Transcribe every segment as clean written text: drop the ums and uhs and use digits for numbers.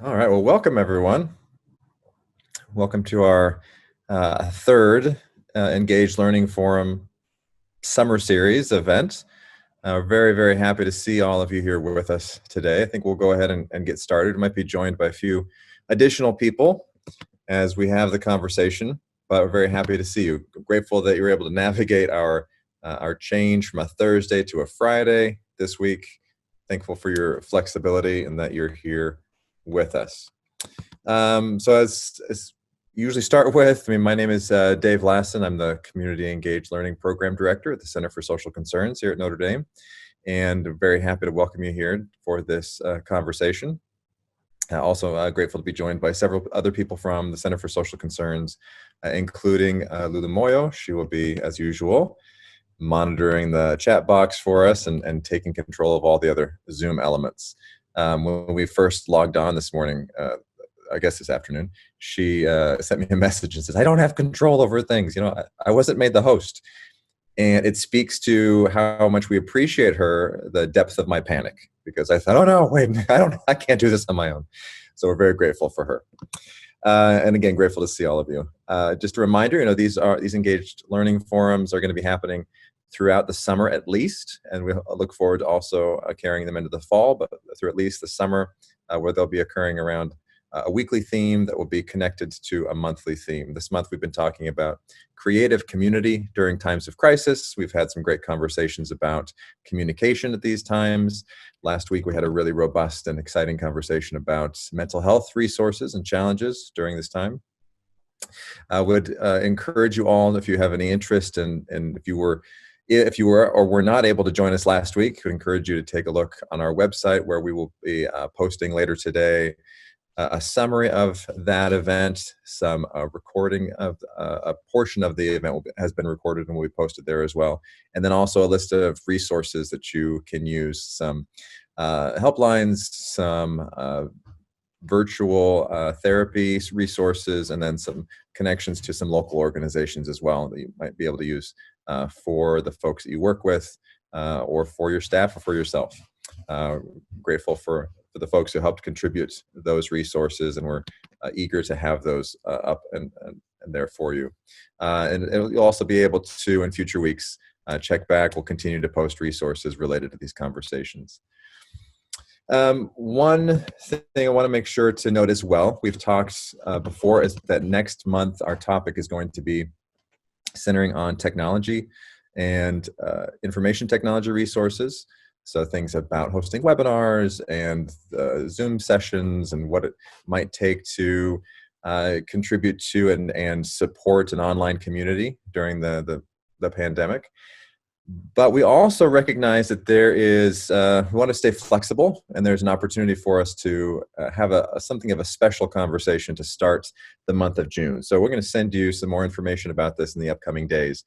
All right, well, welcome everyone. Welcome to our third Engaged Learning Forum summer series event. Very, very happy to see all of you here with us today. I think we'll go ahead and get started. We might be joined by a few additional people as we have the conversation, but we're very happy to see you. Grateful that you were able to navigate our change from a Thursday to a Friday this week. Thankful for your flexibility and that you're here with us. So as usually start with, my name is Dave Lassen. I'm the Community Engaged Learning Program Director at the Center for Social Concerns here at Notre Dame, and very happy to welcome you here for this conversation. Also grateful to be joined by several other people from the Center for Social Concerns, including Lulu Moyo. She will be, as usual, monitoring the chat box for us and taking control of all the other Zoom elements. When we first logged on this morning, I guess this afternoon, she sent me a message and says, I don't have control over things. I wasn't made the host. And it speaks to how much we appreciate her, the depth of my panic, because I thought, oh no, wait, I can't do this on my own. So we're very grateful for her. And again, grateful to see all of you. Just a reminder, these engaged learning forums are going to be happening throughout the summer at least, and we look forward to also carrying them into the fall, but through at least the summer, where they'll be occurring around a weekly theme that will be connected to a monthly theme. This month we've been talking about creative community during times of crisis. We've had some great conversations about communication at these times. Last week we had a really robust and exciting conversation about mental health resources and challenges during this time. I would encourage you all, if you have any interest and if you were or were not able to join us last week, I would encourage you to take a look on our website, where we will be posting later today a summary of that event. Some recording of a portion of the event has been recorded and will be posted there as well. And then also a list of resources that you can use, some helplines, some virtual therapy resources, and then some connections to some local organizations as well that you might be able to use for the folks that you work with, or for your staff, or for yourself. Grateful for the folks who helped contribute those resources, and we're eager to have those up and there for you. And you'll also be able to, in future weeks, check back. We'll continue to post resources related to these conversations. One thing I want to make sure to note as well, we've talked before, is that next month our topic is going to be centering on technology and information technology resources. So things about hosting webinars and Zoom sessions and what it might take to contribute to and support an online community during the pandemic. But we also recognize that there is, we want to stay flexible, and there's an opportunity for us to have something of a special conversation to start the month of June. So we're going to send you some more information about this in the upcoming days.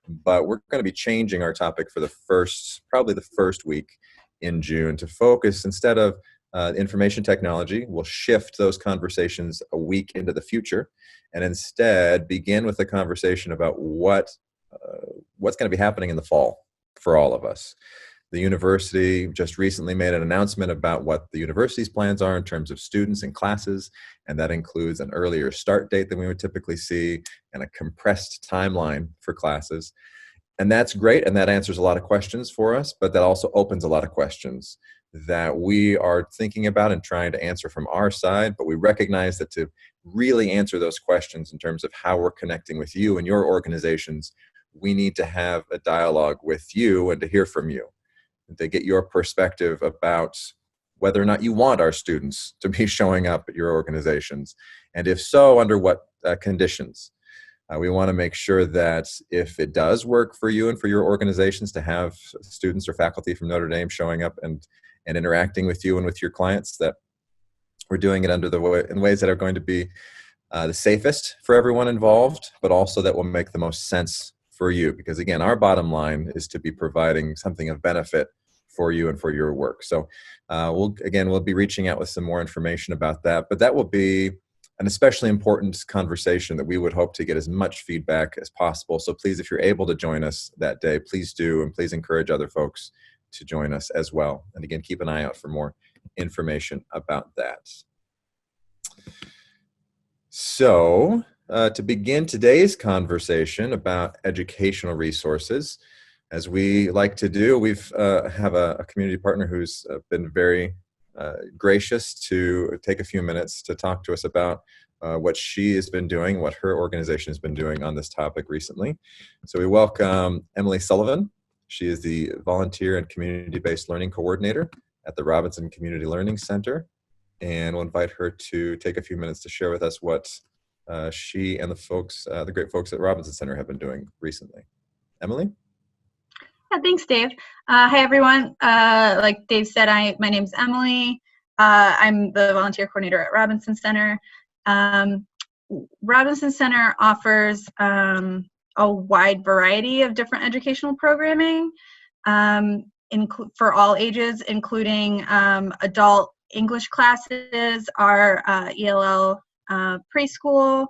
But we're going to be changing our topic for probably the first week in June, to focus, instead of information technology, we'll shift those conversations a week into the future, and instead begin with a conversation about what's going to be happening in the fall for all of us. The university just recently made an announcement about what the university's plans are in terms of students and classes, and that includes an earlier start date than we would typically see, and a compressed timeline for classes. And that's great, and that answers a lot of questions for us, but that also opens a lot of questions that we are thinking about and trying to answer from our side. But we recognize that to really answer those questions in terms of how we're connecting with you and your organizations, we need to have a dialogue with you and to hear from you, to get your perspective about whether or not you want our students to be showing up at your organizations, and if so, under what conditions. We want to make sure that if it does work for you and for your organizations to have students or faculty from Notre Dame showing up and interacting with you and with your clients, that we're doing it in ways that are going to be the safest for everyone involved, but also that will make the most sense for you. Because again, our bottom line is to be providing something of benefit for you and for your work. So we'll be reaching out with some more information about that, but that will be an especially important conversation that we would hope to get as much feedback as possible. So please, if you're able to join us that day, please do, and please encourage other folks to join us as well. And again, keep an eye out for more information about that. So, to begin today's conversation about educational resources, as we like to do, we've have a community partner who's been very gracious to take a few minutes to talk to us about what she has been doing, what her organization has been doing on this topic recently. So we welcome Emily Sullivan. She is the Volunteer and Community-Based Learning Coordinator at the Robinson Community Learning Center. And we'll invite her to take a few minutes to share with us what she and the folks, the great folks at Robinson Center have been doing recently. Emily? Yeah, thanks, Dave. Hi, everyone. Like Dave said, my name's Emily. I'm the volunteer coordinator at Robinson Center. Robinson Center offers a wide variety of different educational programming for all ages, including adult English classes, our ELL preschool.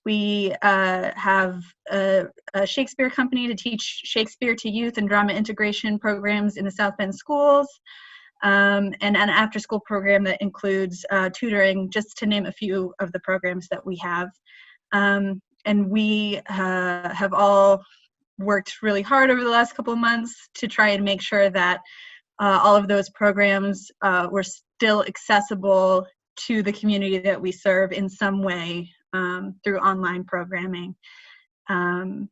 We have a Shakespeare company to teach Shakespeare to youth and drama integration programs in the South Bend schools, and an after-school program that includes tutoring, just to name a few of the programs that we have. And we have all worked really hard over the last couple of months to try and make sure that all of those programs were still accessible to the community that we serve in some way through online programming. And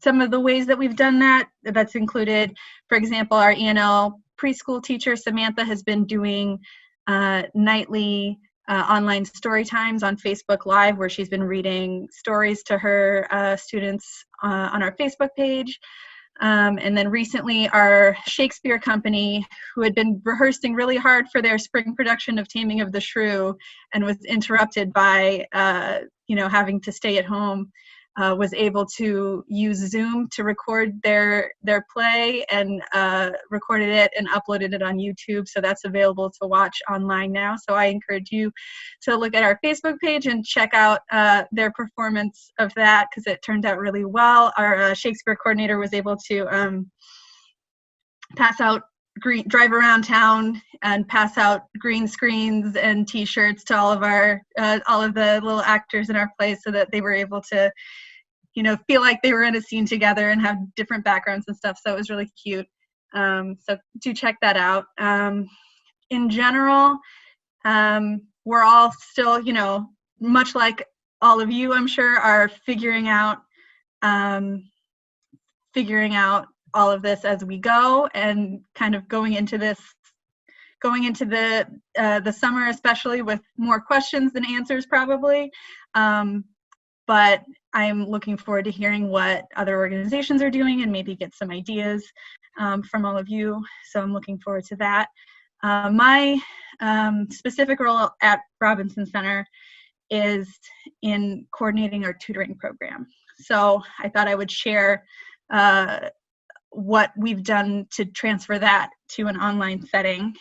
some of the ways that we've done that's included, for example, our ENL preschool teacher, Samantha, has been doing nightly online story times on Facebook Live, where she's been reading stories to her students on our Facebook page. And then recently our Shakespeare company, who had been rehearsing really hard for their spring production of Taming of the Shrew and was interrupted by, having to stay at home, was able to use Zoom to record their play and recorded it and uploaded it on YouTube. So that's available to watch online now. So I encourage you to look at our Facebook page and check out their performance of that, because it turned out really well. Our Shakespeare coordinator was able to drive around town and pass out green screens and T-shirts to all of the little actors in our play, so that they were able to feel like they were in a scene together and have different backgrounds and stuff. So it was really cute. So do check that out. In general, we're all still, much like all of you, I'm sure, are figuring out all of this as we go, and kind of going into the summer, especially, with more questions than answers probably. But I'm looking forward to hearing what other organizations are doing and maybe get some ideas from all of you. So I'm looking forward to that. My specific role at Robinson Center is in coordinating our tutoring program. So I thought I would share what we've done to transfer that to an online setting.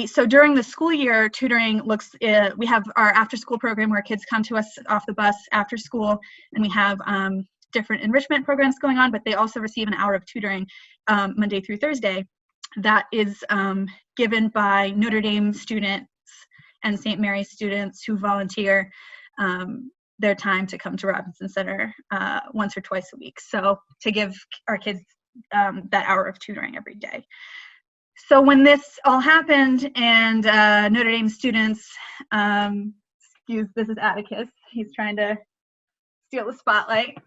So during the school year, tutoring we have our after-school program where kids come to us off the bus after school, and we have different enrichment programs going on, but they also receive an hour of tutoring Monday through Thursday that is given by Notre Dame students and St. Mary's students who volunteer their time to come to Robinson Center once or twice a week. So to give our kids that hour of tutoring every day. So when this all happened and Notre Dame students, this is Atticus, he's trying to steal the spotlight.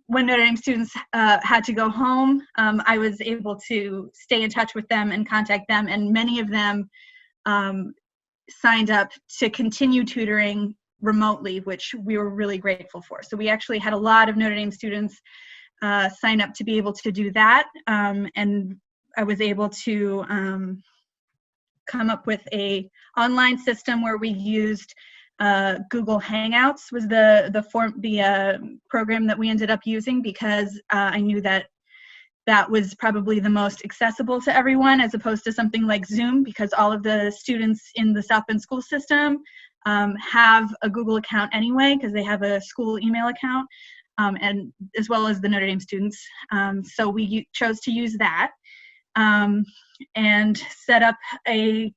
When Notre Dame students had to go home, I was able to stay in touch with them and contact them, and many of them signed up to continue tutoring remotely, which we were really grateful for. So we actually had a lot of Notre Dame students sign up to be able to do that, and I was able to come up with a online system where we used Google Hangouts was the program that we ended up using, because I knew that was probably the most accessible to everyone, as opposed to something like Zoom, because all of the students in the South Bend school system have a Google account anyway, because they have a school email account. and as well as the Notre Dame students. So we chose to use that and set up a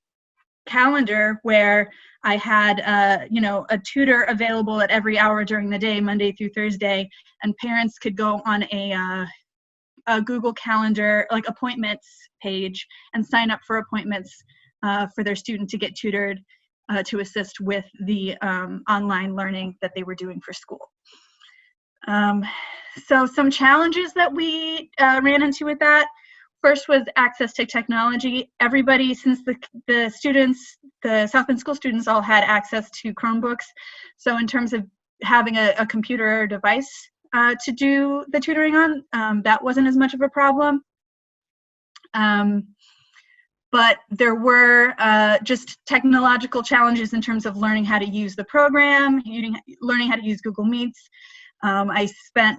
calendar where I had a tutor available at every hour during the day, Monday through Thursday, and parents could go on a Google Calendar, like appointments page, and sign up for appointments for their student to get tutored to assist with the online learning that they were doing for school. So some challenges that we ran into with that. First was access to technology. Everybody, since the students, the South Bend school students all had access to Chromebooks. So in terms of having a computer or device to do the tutoring on, that wasn't as much of a problem. But there were just technological challenges in terms of learning how to use the program, learning how to use Google Meets. I spent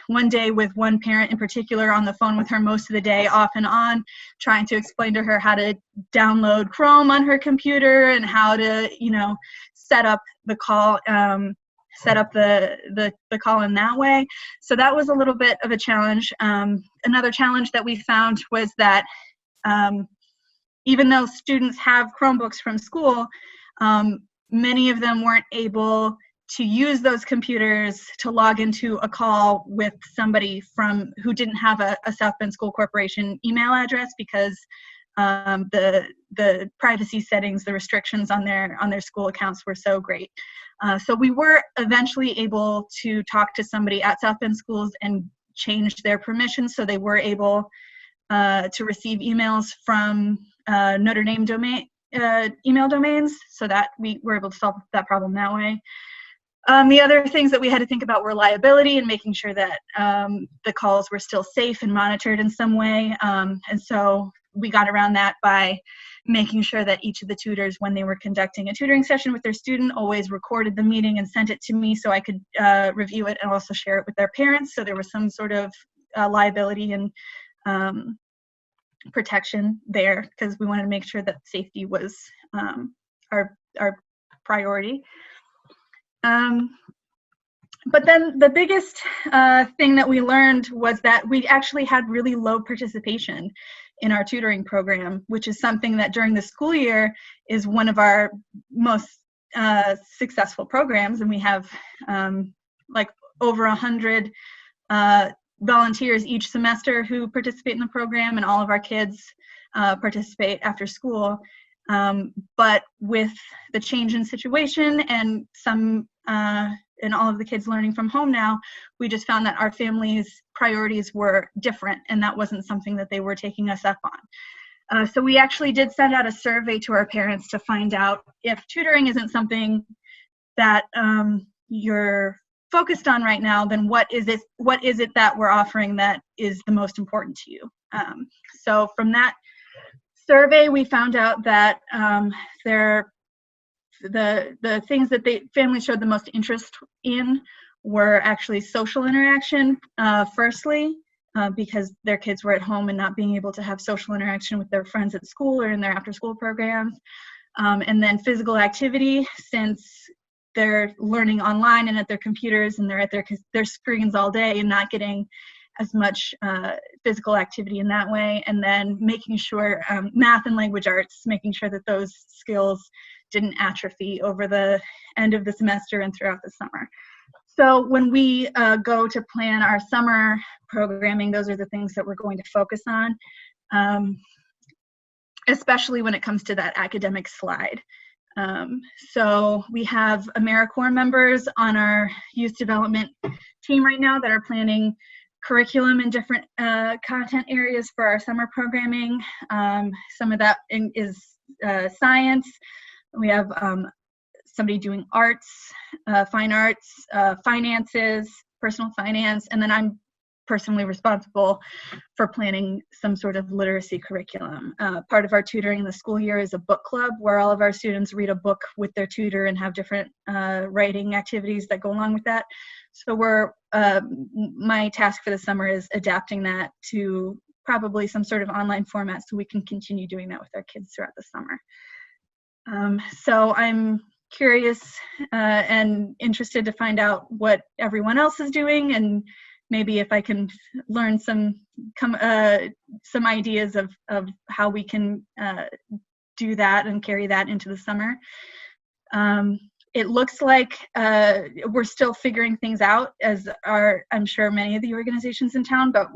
one day with one parent in particular on the phone with her most of the day, off and on, trying to explain to her how to download Chrome on her computer and how to, set up the call, set up the call in that way. So that was a little bit of a challenge. Another challenge that we found was that even though students have Chromebooks from school, many of them weren't able to use those computers to log into a call with somebody who didn't have a South Bend School Corporation email address because the privacy settings, the restrictions on their school accounts were so great. So we were eventually able to talk to somebody at South Bend Schools and change their permissions so they were able to receive emails from Notre Dame email domains, so that we were able to solve that problem that way. The other things that we had to think about were liability and making sure that the calls were still safe and monitored in some way. And so we got around that by making sure that each of the tutors, when they were conducting a tutoring session with their student, always recorded the meeting and sent it to me so I could review it and also share it with their parents. So there was some sort of liability and protection there, because we wanted to make sure that safety was our priority. But then the biggest thing that we learned was that we actually had really low participation in our tutoring program, which is something that during the school year is one of our most successful programs. And we have like over 100 volunteers each semester who participate in the program, and all of our kids participate after school. But with the change in situation and and all of the kids learning from home now, we just found that our families' priorities were different, and that wasn't something that they were taking us up on. So we actually did send out a survey to our parents to find out if tutoring isn't something that you're focused on right now, then what is it that we're offering that is the most important to you? So from that survey, we found out that the things that families showed the most interest in were actually social interaction, firstly, because their kids were at home and not being able to have social interaction with their friends at school or in their after-school programs. And then physical activity, since they're learning online and at their computers and they're at their screens all day and not getting as much physical activity in that way. And then making sure math and language arts, making sure that those skills didn't atrophy over the end of the semester and throughout the summer. So when we go to plan our summer programming, those are the things that we're going to focus on, especially when it comes to that academic slide. So we have AmeriCorps members on our youth development team right now that are planning curriculum in different content areas for our summer programming. Some of that is science. We have somebody doing arts, fine arts, finances, personal finance, and then I'm personally responsible for planning some sort of literacy curriculum. Part of our tutoring in the school year is a book club where all of our students read a book with their tutor and have different writing activities that go along with that. So my task for the summer is adapting that to probably some sort of online format so we can continue doing that with our kids throughout the summer. So I'm curious and interested to find out what everyone else is doing, and maybe if I can learn some ideas of how we can do that and carry that into the summer. It looks like we're still figuring things out, as are, I'm sure, many of the organizations in town, but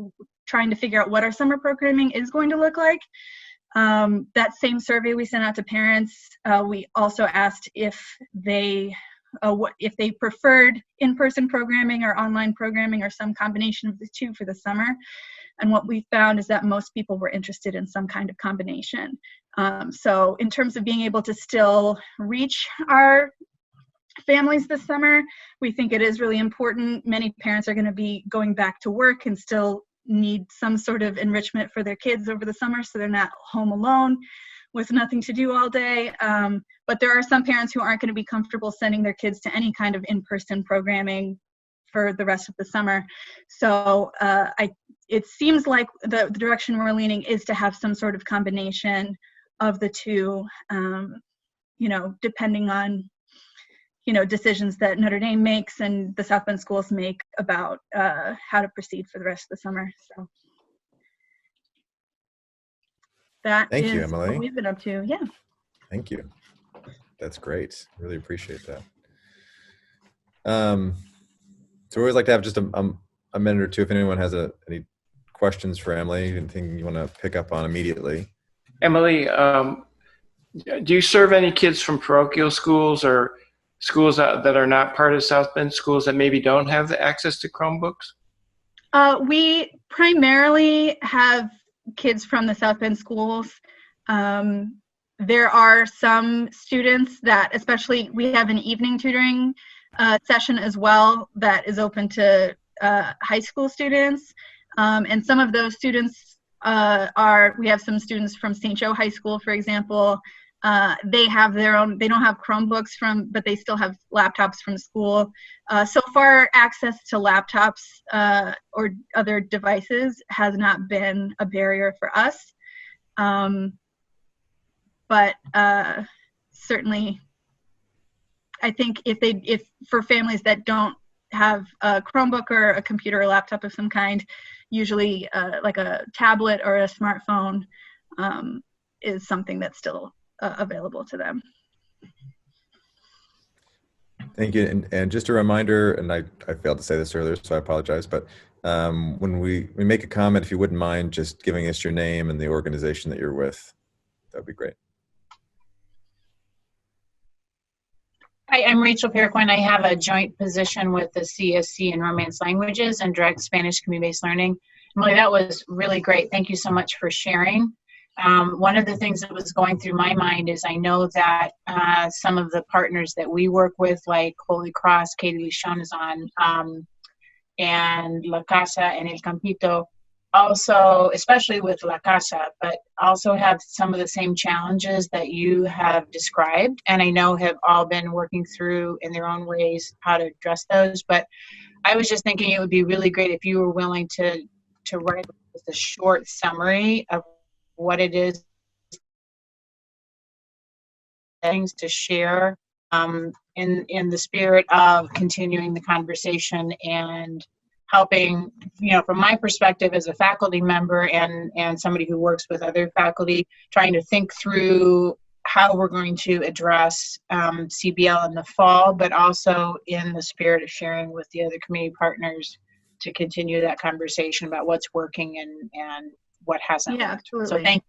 trying to figure out what our summer programming is going to look like. That same survey we sent out to parents, we also asked if they preferred in-person programming or online programming or some combination of the two for the summer. And what we found is that most people were interested in some kind of combination. So in terms of being able to still reach our families this summer, we think it is really important. Many parents are going to be going back to work and still need some sort of enrichment for their kids over the summer, so they're not home alone with nothing to do all day. But there are some parents who aren't going to be comfortable sending their kids to any kind of in-person programming for the rest of the summer. So it seems like the direction we're leaning is to have some sort of combination of the two, depending on decisions that Notre Dame makes and the South Bend schools make about how to proceed for the rest of the summer. So Thank you, is Emily. what we've been up to. Yeah. Thank you. That's great. Really appreciate that. So we always like to have just a minute or two if anyone has any questions for Emily, anything you want to pick up on immediately. Emily, do you serve any kids from parochial schools or schools that are not part of South Bend schools that maybe don't have the access to Chromebooks? We primarily have kids from the South Bend schools. There are some students that, especially, we have an evening tutoring session as well that is open to high school students. And some of those students we have some students from St. Joe High School, for example. They have their own, they don't have Chromebooks but they still have laptops from school. So far, access to laptops or other devices has not been a barrier for us. But certainly, I think if for families that don't have a Chromebook or a computer or laptop of some kind, usually like a tablet or a smartphone is something that's still available to them. Thank you. And just a reminder, and I failed to say this earlier, so I apologize, but when we make a comment, if you wouldn't mind just giving us your name and the organization that you're with, that'd be great. Hi, I'm Rachel Perequin. I have a joint position with the CSC in Romance Languages and Direct Spanish Community-Based Learning. Emily, that was really great. Thank you so much for sharing. One of the things that was going through my mind is I know that some of the partners that we work with, like Holy Cross, Katie Lichon is on, and La Casa and El Campito, also, especially with La Casa, but also have some of the same challenges that you have described, and I know have all been working through in their own ways how to address those. But I was just thinking it would be really great if you were willing to write a short summary of what it is, things to share in the spirit of continuing the conversation and helping, from my perspective as a faculty member and somebody who works with other faculty, trying to think through how we're going to address CBL in the fall, but also in the spirit of sharing with the other community partners to continue that conversation about what's working and what hasn't. Yeah, absolutely. So thank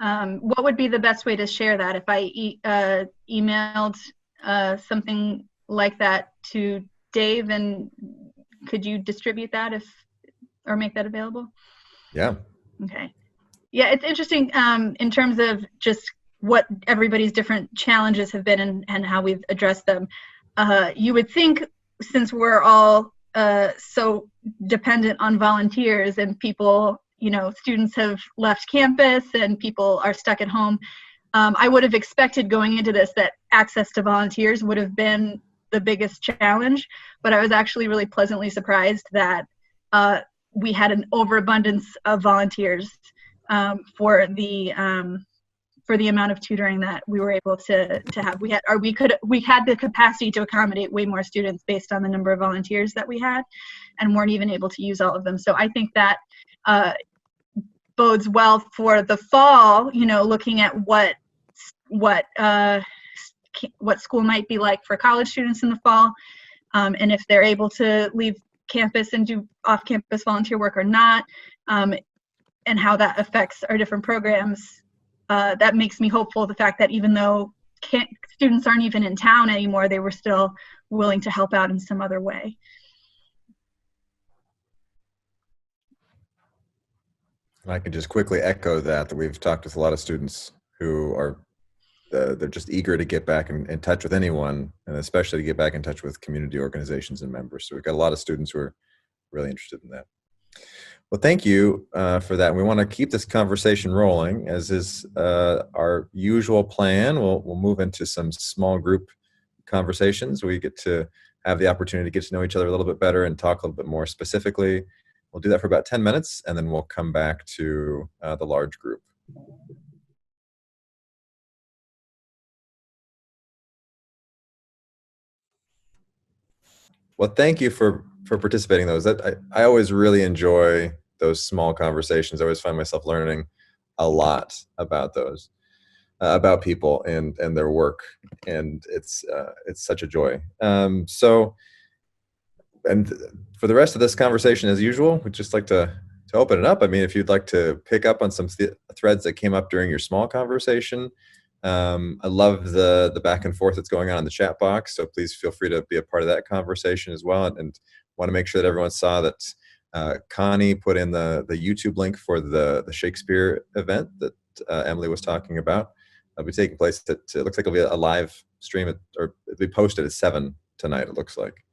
you. What would be the best way to share that? If I emailed something like that to Dave, and could you distribute that or make that available? Yeah. Okay. Yeah, it's interesting in terms of just what everybody's different challenges have been and how we've addressed them. You would think, since we're all so dependent on volunteers and people, students have left campus and people are stuck at home, I would have expected going into this that access to volunteers would have been the biggest challenge, but I was actually really pleasantly surprised that we had an overabundance of volunteers for the for the amount of tutoring that we were able to have. We had the capacity to accommodate way more students based on the number of volunteers that we had, and weren't even able to use all of them. So I think that bodes well for the fall, looking at what school might be like for college students in the fall, and if they're able to leave campus and do off-campus volunteer work or not, and how that affects our different programs. That makes me hopeful, the fact that even though students aren't even in town anymore, they were still willing to help out in some other way. I can just quickly echo that we've talked with a lot of students who are they're just eager to get back in touch with anyone, and especially to get back in touch with community organizations and members. So we've got a lot of students who are really interested in that. Well, thank you for that. We want to keep this conversation rolling, as is our usual plan. We'll move into some small group conversations. We get to have the opportunity to get to know each other a little bit better and talk a little bit more specifically. We'll do that for about 10 minutes, and then we'll come back to the large group. Well, thank you for participating in those. I always really enjoy those small conversations. I always find myself learning a lot about those, about people and their work, and it's such a joy. So, and for the rest of this conversation, as usual, we'd just like to open it up. I mean, if you'd like to pick up on some threads that came up during your small conversation. I love the back and forth that's going on in the chat box, so please feel free to be a part of that conversation as well. And want to make sure that everyone saw that Connie put in the YouTube link for the Shakespeare event that Emily was talking about. It'll be taking place it looks like it'll be a live stream or it'll be posted at 7 tonight, it looks like.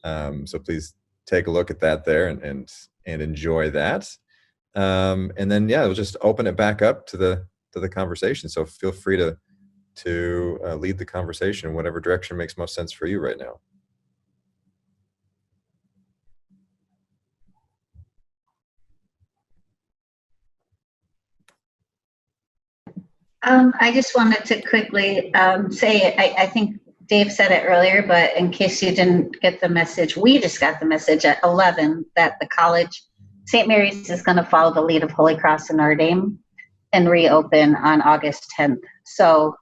So please take a look at that there and enjoy that. And then we'll just open it back up to the conversation. So feel free to lead the conversation in whatever direction makes most sense for you right now. I just wanted to quickly say, I think Dave said it earlier, but in case you didn't get the message, we just got the message at 11 that the college, St. Mary's, is going to follow the lead of Holy Cross and Notre Dame and reopen on August 10th. So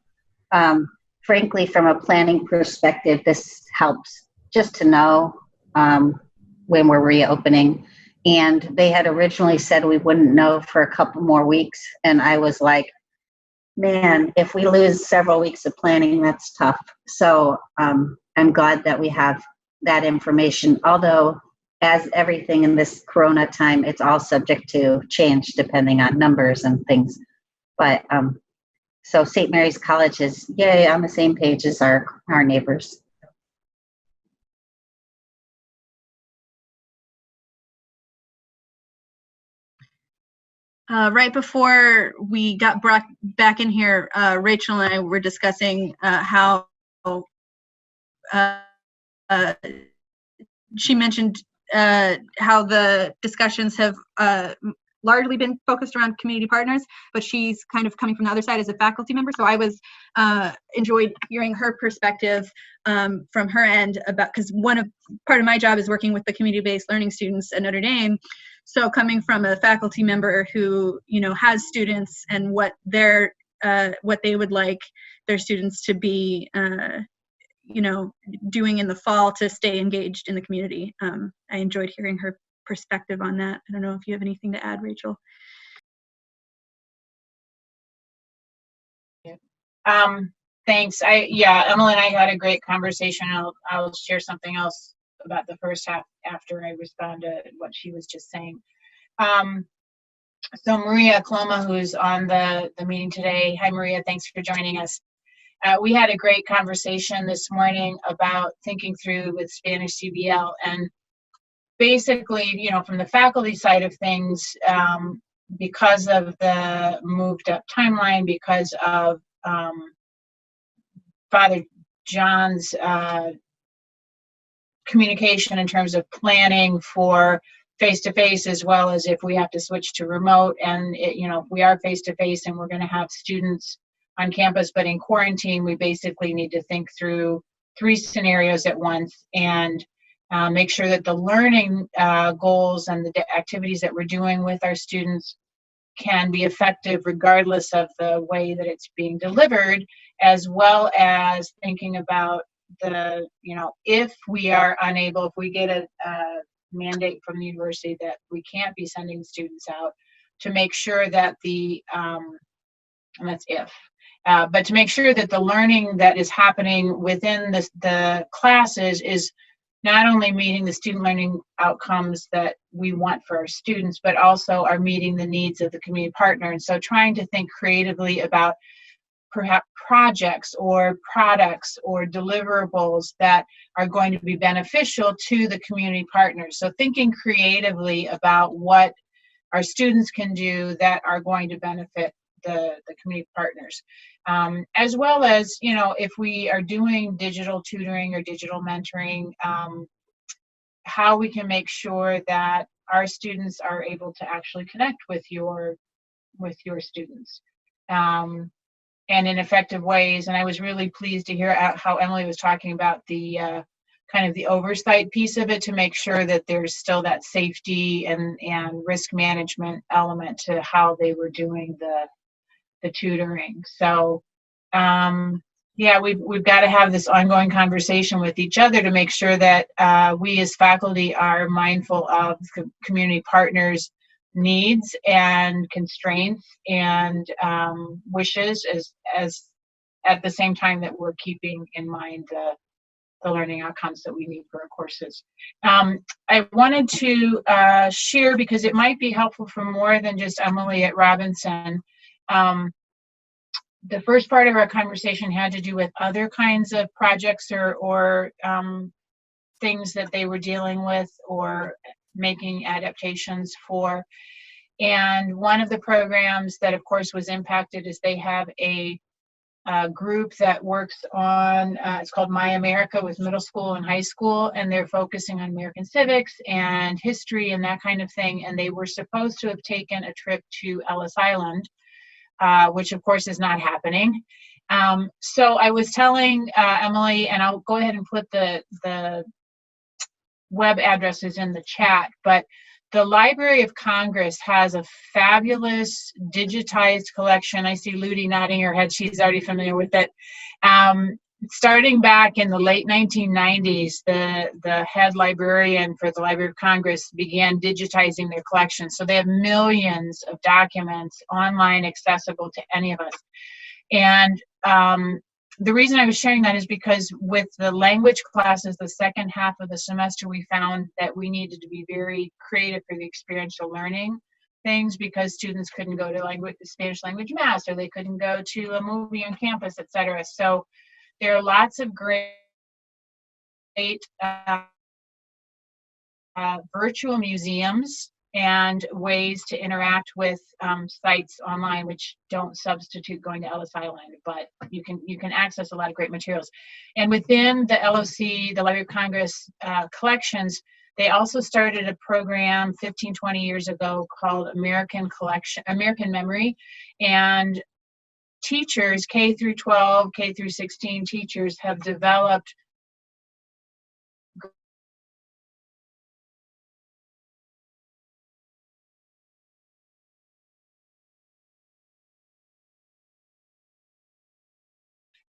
frankly, from a planning perspective, this helps just to know when we're reopening. And they had originally said we wouldn't know for a couple more weeks. And I was like, man, if we lose several weeks of planning, that's tough. So I'm glad that we have that information. Although, as everything in this Corona time, it's all subject to change depending on numbers and things. But so St. Mary's College is, yay, on the same page as our neighbors. Right before we got brought back in here, Rachel and I were discussing how she mentioned how the discussions have largely been focused around community partners, but she's kind of coming from the other side as a faculty member. So I was enjoyed hearing her perspective from her end about, because part of my job is working with the community-based learning students at Notre Dame. So coming from a faculty member who, has students and what they would like their students to be, doing in the fall to stay engaged in the community. I enjoyed hearing her perspective on that. I don't know if you have anything to add, Rachel. Thanks. Emily and I had a great conversation. I'll share something else about the first half after I respond to what she was just saying. So Maria Cloma, who's on the meeting today. Hi, Maria. Thanks for joining us. We had a great conversation this morning about thinking through with Spanish CBL, and basically, from the faculty side of things, because of the moved up timeline, because of Father John's communication in terms of planning for face-to-face, as well as if we have to switch to remote, and if we are face-to-face and we're going to have students on campus, but in quarantine, we basically need to think through 3 scenarios at once and make sure that the learning goals and the activities that we're doing with our students can be effective regardless of the way that it's being delivered, as well as thinking about the, if we are unable, if we get a mandate from the university that we can't be sending students out, to make sure that and that's if, but to make sure that the learning that is happening within the classes is not only meeting the student learning outcomes that we want for our students, but also are meeting the needs of the community partner. And so trying to think creatively about perhaps projects or products or deliverables that are going to be beneficial to the community partners. So thinking creatively about what our students can do that are going to benefit the community partners. As well as, if we are doing digital tutoring or digital mentoring, how we can make sure that our students are able to actually connect with your students and in effective ways. And I was really pleased to hear how Emily was talking about the kind of the oversight piece of it, to make sure that there's still that safety and risk management element to how they were doing the tutoring. So we've got to have this ongoing conversation with each other to make sure that we as faculty are mindful of community partners' needs and constraints and wishes, as at the same time that we're keeping in mind the learning outcomes that we need for our courses. I wanted to share, because it might be helpful for more than just Emily at Robinson. The first part of our conversation had to do with other kinds of projects or things that they were dealing with or making adaptations for. And one of the programs that, of course, was impacted is they have a group that works on, it's called My America, with middle school and high school, and they're focusing on American civics and history and that kind of thing. And they were supposed to have taken a trip to Ellis Island, which of course is not happening. So I was telling Emily, and I'll go ahead and put the web addresses in the chat, but the Library of Congress has a fabulous digitized collection. I see Ludi nodding her head. She's already familiar with it. Starting back in the late 1990s, the head librarian for the Library of Congress began digitizing their collection. So they have millions of documents online accessible to any of us. And the reason I was sharing that is because with the language classes, the second half of the semester, we found that we needed to be very creative for the experiential learning things, because students couldn't go to Spanish language mass, or they couldn't go to a movie on campus, etc. So there are lots of great virtual museums and ways to interact with sites online, which don't substitute going to Ellis Island, but you can access a lot of great materials. And within the LOC, the Library of Congress collections, they also started a program 15, 20 years ago called American Memory, and teachers, K through 12, K through 16 teachers have developed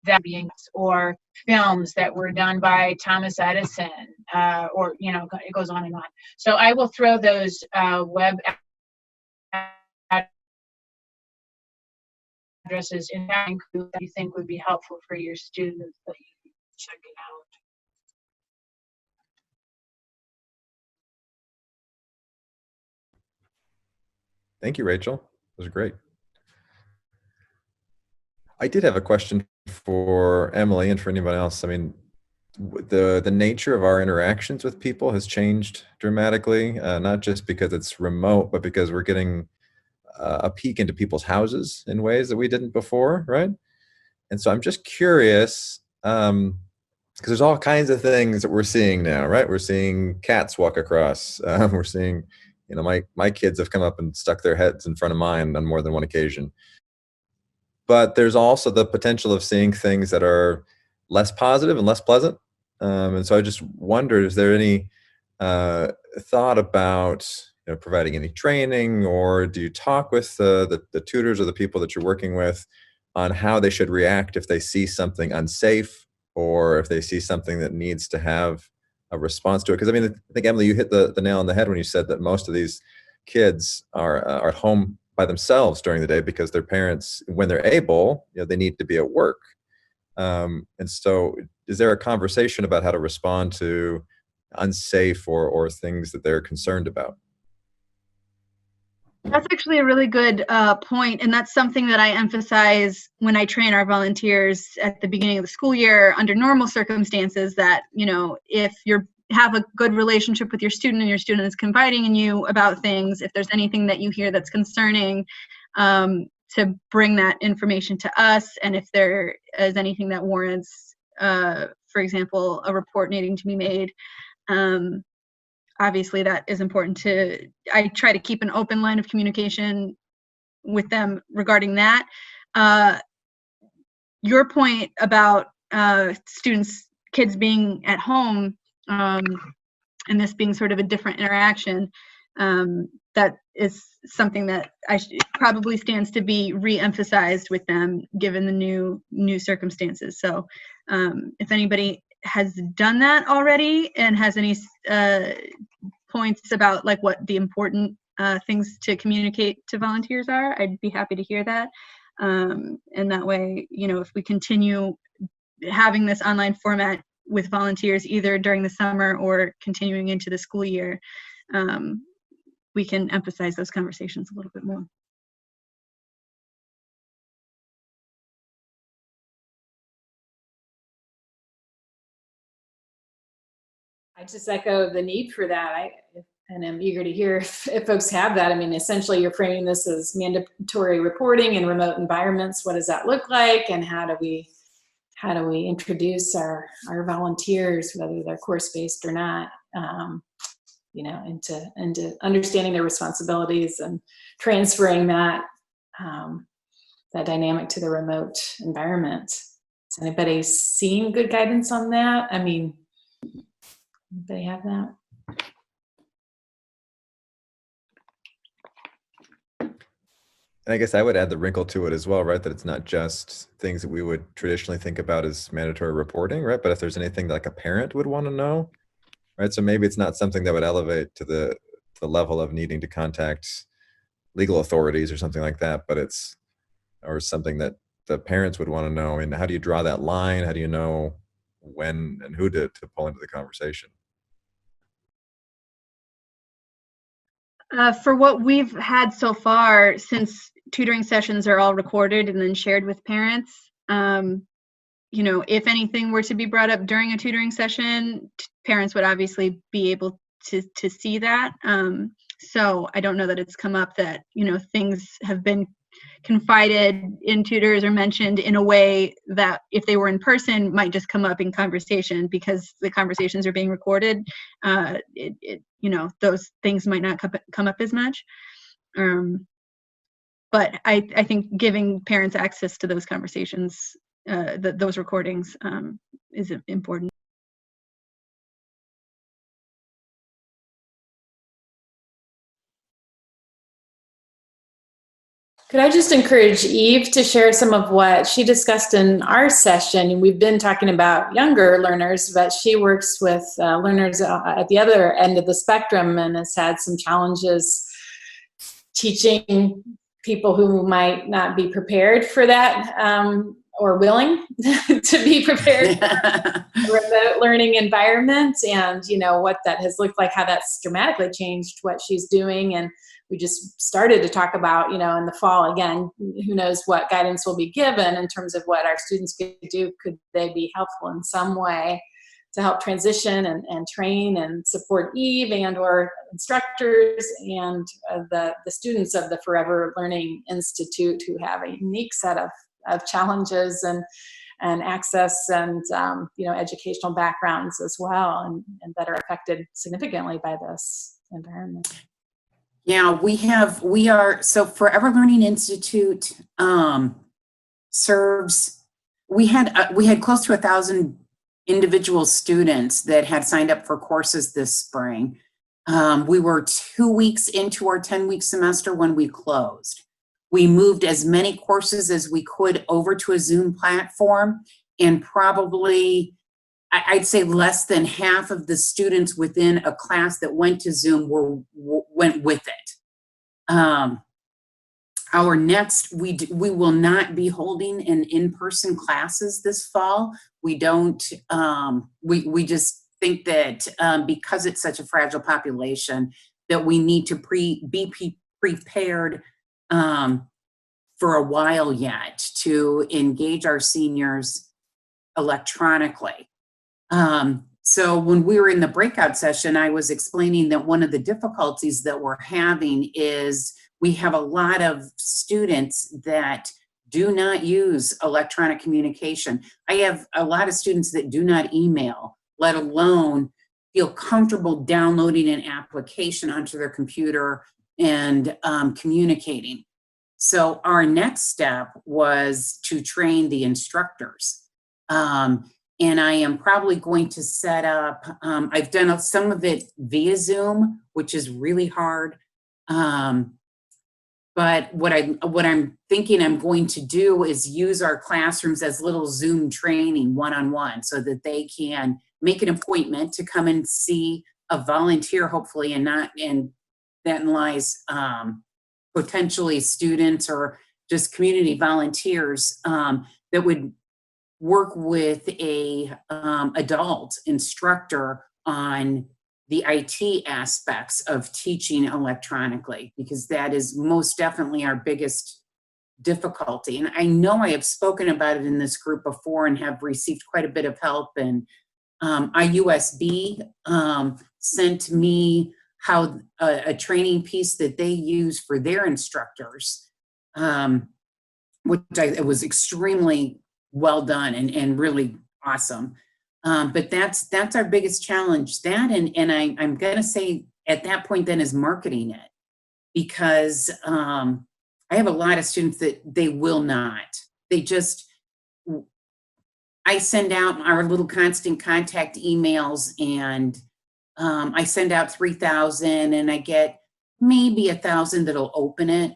that being, or films that were done by Thomas Edison, or it goes on and on. So I will throw those web addresses in that you think would be helpful for your students, that you check it out. Thank you, Rachel. That was great. I did have a question for Emily and for anybody else. I mean, the nature of our interactions with people has changed dramatically, not just because it's remote, but because we're getting a peek into people's houses in ways that we didn't before, right? And so I'm just curious, because there's all kinds of things that we're seeing now, right? We're seeing cats walk across. We're seeing, my kids have come up and stuck their heads in front of mine on more than one occasion. but there's also the potential of seeing things that are less positive and less pleasant. And so I just wondered, is there any thought about providing any training, or do you talk with the tutors or the people that you're working with on how they should react if they see something unsafe, or if they see something that needs to have a response to it? Because I mean, I think, Emily, you hit the nail on the head when you said that most of these kids are at home by themselves during the day because their parents, when they're able, they need to be at work. And so is there a conversation about how to respond to unsafe or things that they're concerned about? That's actually a really good point, and that's something that I emphasize when I train our volunteers at the beginning of the school year under normal circumstances, that, if you have a good relationship with your student and your student is confiding in you about things, if there's anything that you hear that's concerning, to bring that information to us, and if there is anything that warrants, for example, a report needing to be made, obviously that is important I try to keep an open line of communication with them regarding that. Your point about kids being at home, and this being sort of a different interaction, that is something that probably stands to be re-emphasized with them given the new circumstances. So if anybody has done that already and has any points about like what the important things to communicate to volunteers are, I'd be happy to hear that. And that way, if we continue having this online format with volunteers either during the summer or continuing into the school year, we can emphasize those conversations a little bit more. I just echo the need for that. And I'm eager to hear if folks have that. I mean, essentially you're framing this as mandatory reporting in remote environments. What does that look like? And how do we introduce our volunteers, whether they're course-based or not, into understanding their responsibilities and transferring that dynamic to the remote environment. Has anybody seen good guidance on that? I mean, anybody have that? And I guess I would add the wrinkle to it as well, right? That it's not just things that we would traditionally think about as mandatory reporting, right? But if there's anything that like a parent would want to know, right? So maybe it's not something that would elevate to the level of needing to contact legal authorities or something like that, but or something that the parents would want to know. And how do you draw that line? How do you know when and who to pull into the conversation? For what we've had so far, since tutoring sessions are all recorded and then shared with parents, if anything were to be brought up during a tutoring session, parents would obviously be able to see that. So I don't know that it's come up that, things have been confided in tutors or mentioned in a way that if they were in person might just come up in conversation because the conversations are being recorded. Those things might not come up as much. But I think giving parents access to those conversations, those recordings, is important. Could I just encourage Eve to share some of what she discussed in our session? We've been talking about younger learners, but she works with learners at the other end of the spectrum and has had some challenges teaching people who might not be prepared for that or willing to be prepared for remote learning environment, and what that has looked like, how that's dramatically changed what she's doing. And we just started to talk about, in the fall, again, who knows what guidance will be given in terms of what our students could do. Could they be helpful in some way to help transition and train and support Eve and or instructors and the students of the Forever Learning Institute who have a unique set of challenges and access and educational backgrounds as well, and that are affected significantly by this environment. Yeah, so Forever Learning Institute serves, we had close to 1,000 individual students that had signed up for courses this spring. We were 2 weeks into our 10-week semester when we closed. We moved as many courses as we could over to a Zoom platform, and probably, I'd say less than half of the students within a class that went to Zoom went with it. Our next, we will not be holding in-person classes this fall. We don't, we just think that because it's such a fragile population, that we need to be prepared for a while yet to engage our seniors electronically. So when we were in the breakout session, I was explaining that one of the difficulties that we're having is we have a lot of students that do not use electronic communication. I have a lot of students that do not email, let alone feel comfortable downloading an application onto their computer and communicating. So our next step was to train the instructors. And I am probably going to set up, I've done some of it via Zoom, which is really hard. But what I'm thinking I'm going to do is use our classrooms as little Zoom training one-on-one so that they can make an appointment to come and see a volunteer, hopefully, and that lies potentially students or just community volunteers that would work with a adult instructor on the IT aspects of teaching electronically, because that is most definitely our biggest difficulty. And I know I have spoken about it in this group before and have received quite a bit of help. And IUSB sent me how a training piece that they use for their instructors, which it was extremely well done and really awesome. But that's our biggest challenge. That and I'm gonna say at that point then is marketing it, because I have a lot of students that they will not. They just, I send out our little constant contact emails, and I send out 3,000 and I get maybe 1,000 that'll open it.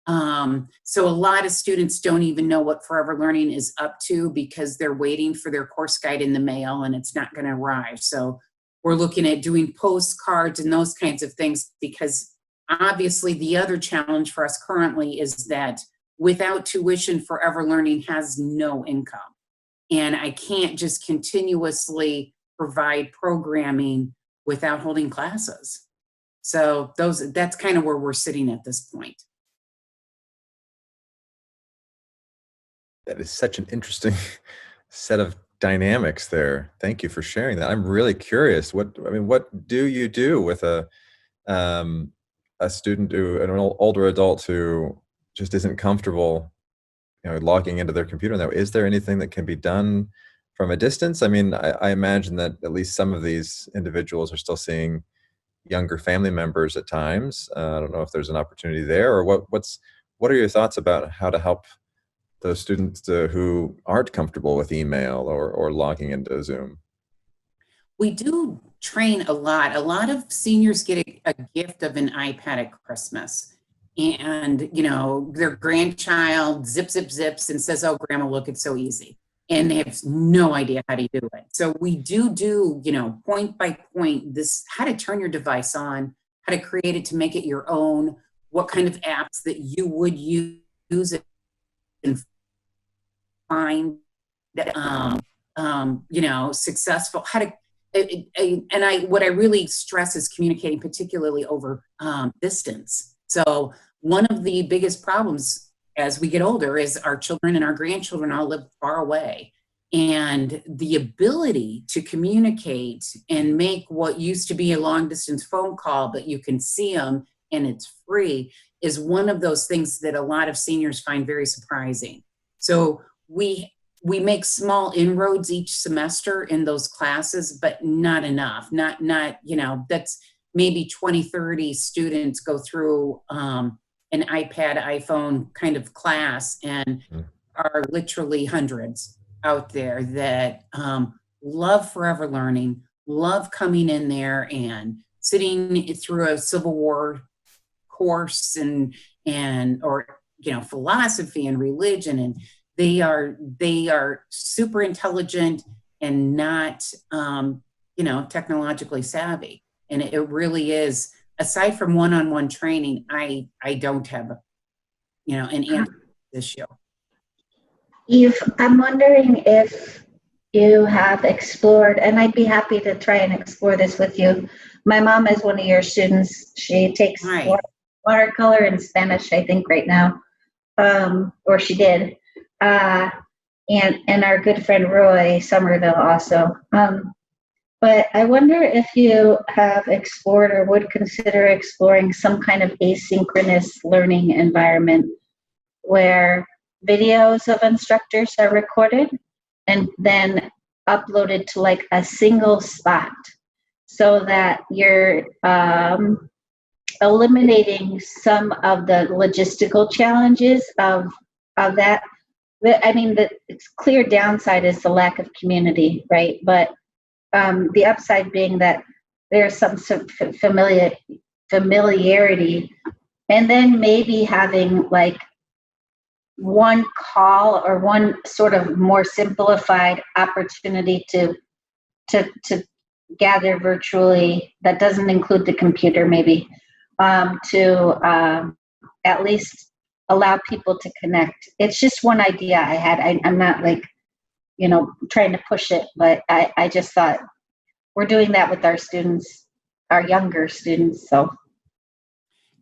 So a lot of students don't even know what Forever Learning is up to because they're waiting for their course guide in the mail and it's not going to arrive. So we're looking at doing postcards and those kinds of things, because obviously the other challenge for us currently is that without tuition, Forever Learning has no income. And I can't just continuously provide programming without holding classes. So that's kind of where we're sitting at this point. That is such an interesting set of dynamics there. Thank you for sharing that. I'm really curious. What do you do with a student an older adult who just isn't comfortable, logging into their computer? Now, is there anything that can be done from a distance? I mean, I imagine that at least some of these individuals are still seeing younger family members at times. I don't know if there's an opportunity there, or what are your thoughts about how to help those students who aren't comfortable with email or logging into Zoom? We do train a lot. A lot of seniors get a gift of an iPad at Christmas. And, their grandchild zips and says, "Oh, Grandma, look, it's so easy." And they have no idea how to do it. So we do, point by point, how to turn your device on, how to create it to make it your own, what kind of apps that you would use it and find successful, how to, what I really stress is communicating, particularly over distance. So one of the biggest problems as we get older is our children and our grandchildren all live far away. And the ability to communicate and make what used to be a long distance phone call, but you can see them and it's free, is one of those things that a lot of seniors find very surprising. So we make small inroads each semester in those classes, but not enough. Not that's maybe 20, 30 students go through an iPad, iPhone kind of class. And are literally hundreds out there that love forever learning, love coming in there and sitting through a Civil War course and or philosophy and religion, and they are super intelligent and not technologically savvy. And it really is, aside from one-on-one training, I don't have an answer to this issue. Eve, I'm wondering if you have explored, and I'd be happy to try and explore this with you. My mom is one of your students. She takes watercolor and Spanish, I think, right now, or she did. And our good friend Roy Somerville also. But I wonder if you have explored or would consider exploring some kind of asynchronous learning environment where videos of instructors are recorded and then uploaded to like a single spot, so that you're eliminating some of the logistical challenges of that. I mean, the clear downside is the lack of community, right? But the upside being that there's some familiarity, and then maybe having like one call or one sort of more simplified opportunity to gather virtually that doesn't include the computer, maybe to at least allow people to connect. It's just one idea I had. I'm not like trying to push it, but I just thought we're doing that with our students, our younger students. So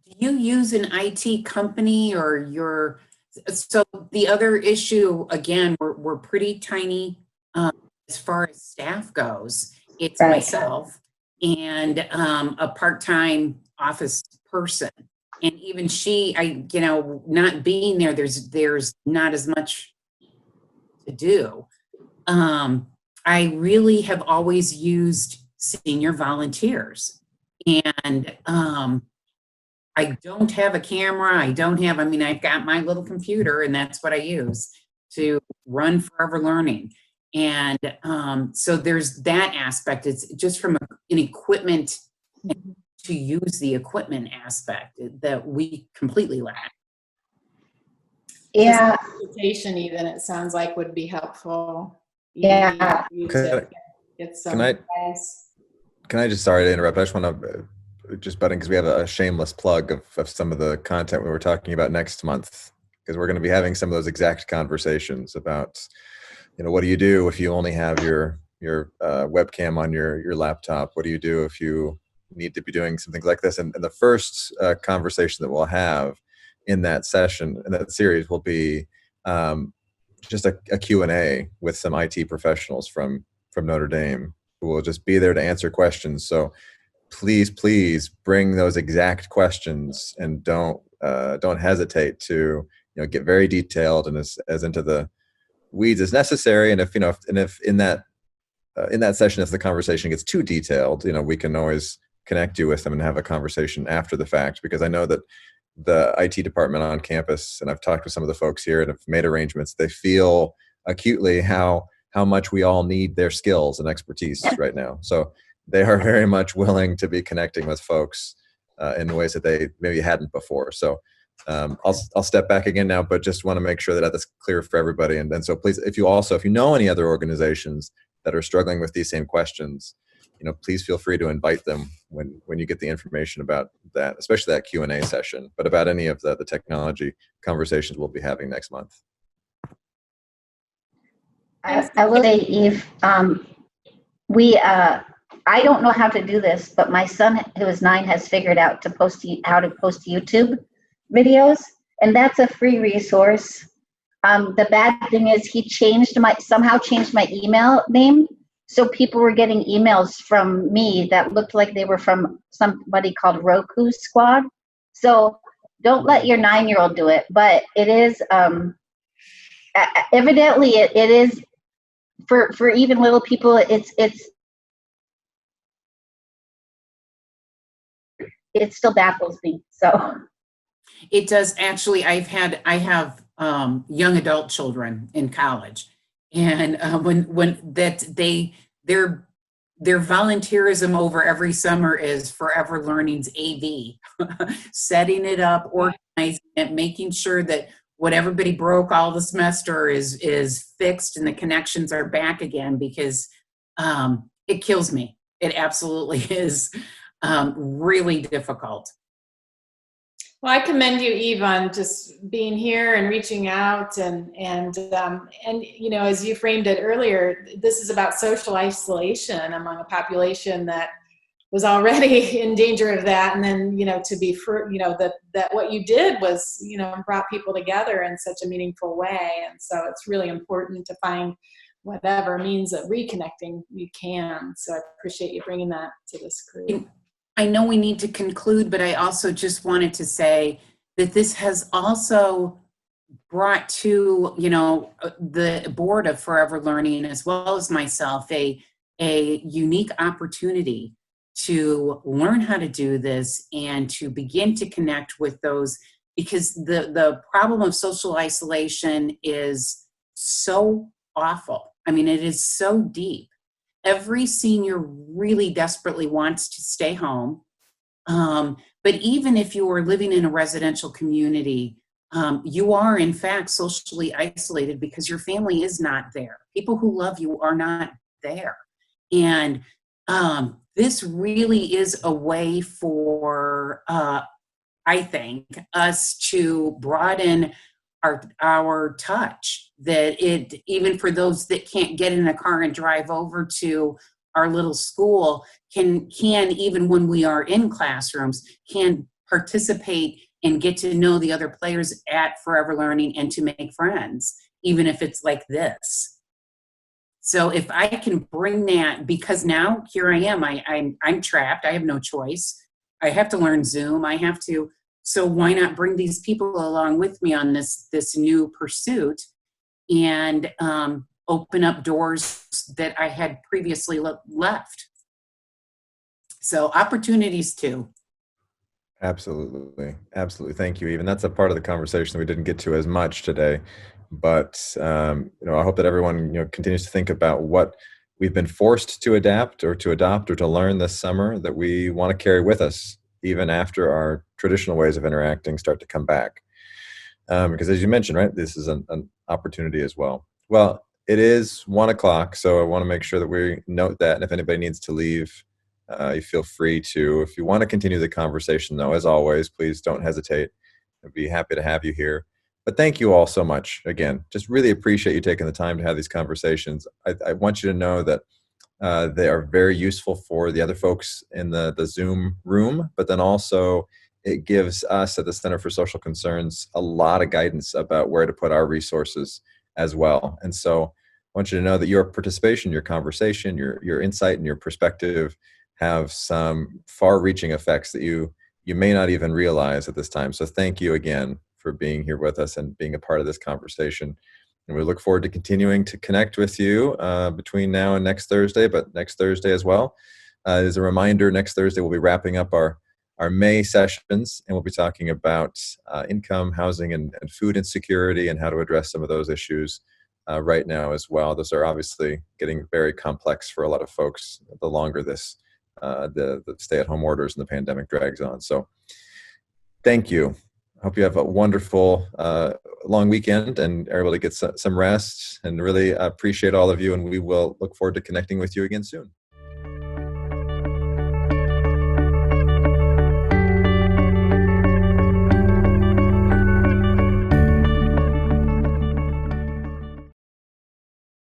do you use an IT company or so the other issue, again, we're pretty tiny as far as staff goes. It's right. Myself and a part-time office person. And even she, not being there, there's not as much to do. I really have always used senior volunteers, and I don't have a camera. I've got my little computer, and that's what I use to run Forever Learning. And so there's that aspect. It's just from an equipment, to use the equipment aspect that we completely lack. Yeah. Facilitation even, it sounds like, would be helpful. Yeah. Get some advice. Can I just, sorry to interrupt, I just want to just button, because we have a shameless plug of some of the content we were talking about next month, because we're going to be having some of those exact conversations about, what do you do if you only have your webcam on your laptop? What do you do if you need to be doing something like this? And the first conversation that we'll have in that session, in that series, will be just a Q&A with some IT professionals from Notre Dame, who will just be there to answer questions. So please bring those exact questions, and don't hesitate to get very detailed and as into the weeds as necessary. And if in that session, if the conversation gets too detailed, we can always connect you with them and have a conversation after the fact, because I know that the IT department on campus, and I've talked with some of the folks here and have made arrangements, they feel acutely how much we all need their skills and expertise right now. So they are very much willing to be connecting with folks in ways that they maybe hadn't before. So I'll step back again now, but just want to make sure that that's clear for everybody. And so please, if you know any other organizations that are struggling with these same questions, please feel free to invite them when you get the information about that, especially that Q&A session, but about any of the technology conversations we'll be having next month. I will say, Eve, I don't know how to do this, but my son, who is 9, has figured out how to post YouTube videos, and that's a free resource. The bad thing is he somehow changed my email name, so people were getting emails from me that looked like they were from somebody called Roku Squad. So don't let your 9-year-old do it, but it is evidently it is for even little people. It still baffles me. So it does, actually. I have young adult children in college. And when that their volunteerism over every summer is Forever Learning's AV, setting it up, organizing it, making sure that what everybody broke all the semester is fixed and the connections are back again, because it kills me. It absolutely is really difficult. Well, I commend you, Eve, on just being here and reaching out, and you know, as you framed it earlier, this is about social isolation among a population that was already in danger of that, and then, you know, to be you know, that what you did was, you know, brought people together in such a meaningful way, and so it's really important to find whatever means of reconnecting you can. So I appreciate you bringing that to this group. I know we need to conclude, but I also just wanted to say that this has also brought to, you know, the board of Forever Learning, as well as myself, a unique opportunity to learn how to do this and to begin to connect with those, because the problem of social isolation is so awful. I mean, it is so deep. Every senior really desperately wants to stay home. But even if you are living in a residential community, you are in fact socially isolated because your family is not there. People who love you are not there. And this really is a way for, I think, us to broaden our touch, that it, even for those that can't get in a car and drive over to our little school, can even when we are in classrooms, can participate and get to know the other players at Forever Learning and to make friends, even if it's like this. So if I can bring that, because now here I am, I'm trapped, I have no choice. I have to learn Zoom, so why not bring these people along with me on this new pursuit, and open up doors that I had previously left. So opportunities too. Absolutely. Absolutely. Thank you, Eve. That's a part of the conversation that we didn't get to as much today. But you know, I hope that everyone, you know, continues to think about what we've been forced to adapt or to adopt or to learn this summer that we want to carry with us, even after our traditional ways of interacting start to come back. Because as you mentioned, right, this is an opportunity as well. Well, it is 1 o'clock, so I want to make sure that we note that. And if anybody needs to leave, you feel free to. If you want to continue the conversation, though, as always, please don't hesitate. I'd be happy to have you here. But thank you all so much. Again, just really appreciate you taking the time to have these conversations. I want you to know that they are very useful for the other folks in the Zoom room, but then also it gives us at the Center for Social Concerns a lot of guidance about where to put our resources as well. And so I want you to know that your participation, your conversation, your insight, and your perspective have some far-reaching effects that you may not even realize at this time. So thank you again for being here with us and being a part of this conversation. And we look forward to continuing to connect with you between now and next Thursday, but next Thursday as well. As a reminder, next Thursday we'll be wrapping up our May sessions, and we'll be talking about income, housing, and food insecurity, and how to address some of those issues right now as well. Those are obviously getting very complex for a lot of folks the longer this the stay-at-home orders and the pandemic drags on. So thank you. I hope you have a wonderful long weekend and are able to get some rest, and really appreciate all of you, and we will look forward to connecting with you again soon.